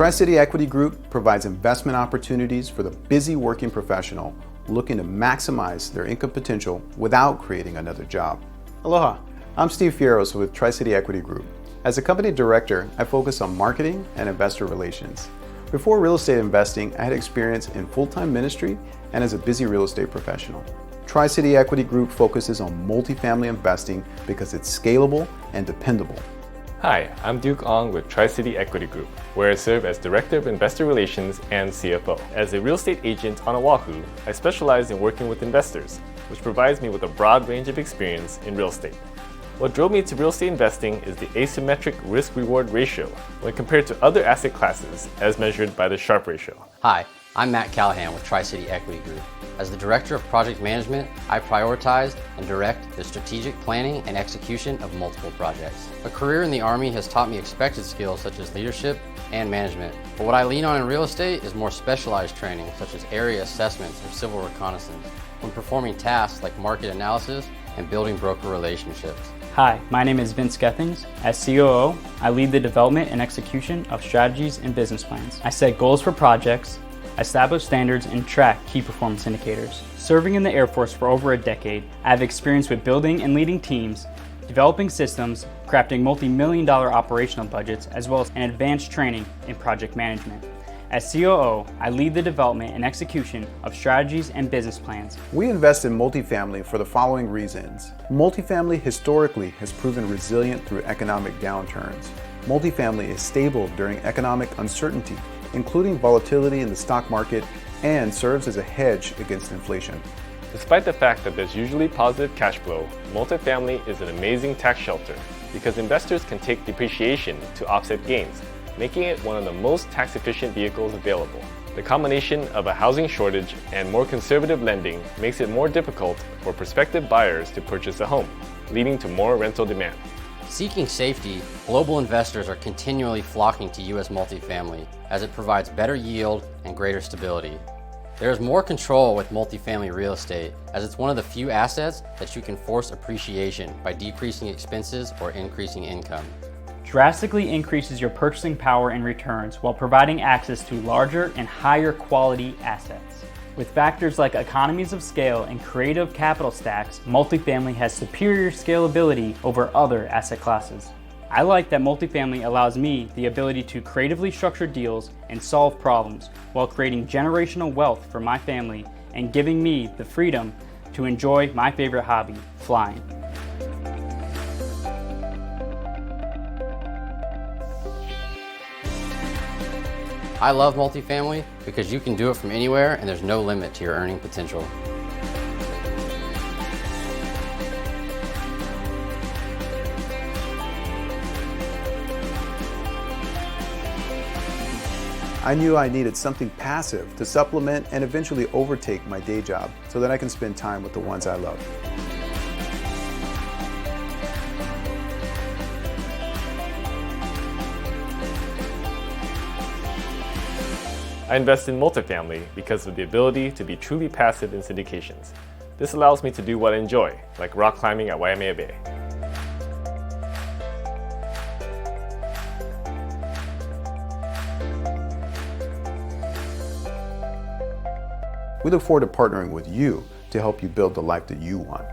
Tri-City Equity Group provides investment opportunities for the busy working professional looking to maximize their income potential without creating another job. Aloha, I'm Steve Fierros with Tri-City Equity Group. As a company director, I focus on marketing and investor relations. Before real estate investing, I had experience in full-time ministry and as a busy real estate professional. Tri-City Equity Group focuses on multifamily investing because it's scalable and dependable. Hi, I'm Duke Ong with Tri-City Equity Group, where I serve as Director of Investor Relations and CFO. As a real estate agent on Oahu, I specialize in working with investors, which provides me with a broad range of experience in real estate. What drove me to real estate investing is the asymmetric risk-reward ratio when compared to other asset classes as measured by the Sharpe ratio. Hi, I'm Matt Callahan with Tri-City Equity Group. As the Director of Project Management, I prioritize and direct the strategic planning and execution of multiple projects. A career in the Army has taught me expected skills such as leadership and management, but what I lean on in real estate is more specialized training such as area assessments and civil reconnaissance when performing tasks like market analysis and building broker relationships. Hi, my name is Vince Gethings. As COO, I lead the development and execution of strategies and business plans. I set goals for projects, establish standards, and track key performance indicators. Serving in the Air Force for over a decade, I have experience with building and leading teams, developing systems, crafting multi-million-dollar operational budgets, as well as an advanced training in project management. As COO, I lead the development and execution of strategies and business plans. We invest in multifamily for the following reasons. Multifamily historically has proven resilient through economic downturns. Multifamily is stable during economic uncertainty, including volatility in the stock market, and serves as a hedge against inflation. Despite the fact that there's usually positive cash flow, multifamily is an amazing tax shelter because investors can take depreciation to offset gains, making it one of the most tax-efficient vehicles available. The combination of a housing shortage and more conservative lending makes it more difficult for prospective buyers to purchase a home, leading to more rental demand. Seeking safety, global investors are continually flocking to U.S. multifamily as it provides better yield and greater stability. There is more control with multifamily real estate as it's one of the few assets that you can force appreciation by decreasing expenses or increasing income. Drastically increases your purchasing power and returns while providing access to larger and higher quality assets. With factors like economies of scale and creative capital stacks, multifamily has superior scalability over other asset classes. I like that multifamily allows me the ability to creatively structure deals and solve problems while creating generational wealth for my family and giving me the freedom to enjoy my favorite hobby, flying. I love multifamily because you can do it from anywhere and there's no limit to your earning potential. I knew I needed something passive to supplement and eventually overtake my day job so that I can spend time with the ones I love. I invest in multifamily because of the ability to be truly passive in syndications. This allows me to do what I enjoy, like rock climbing at Waimea Bay. We look forward to partnering with you to help you build the life that you want.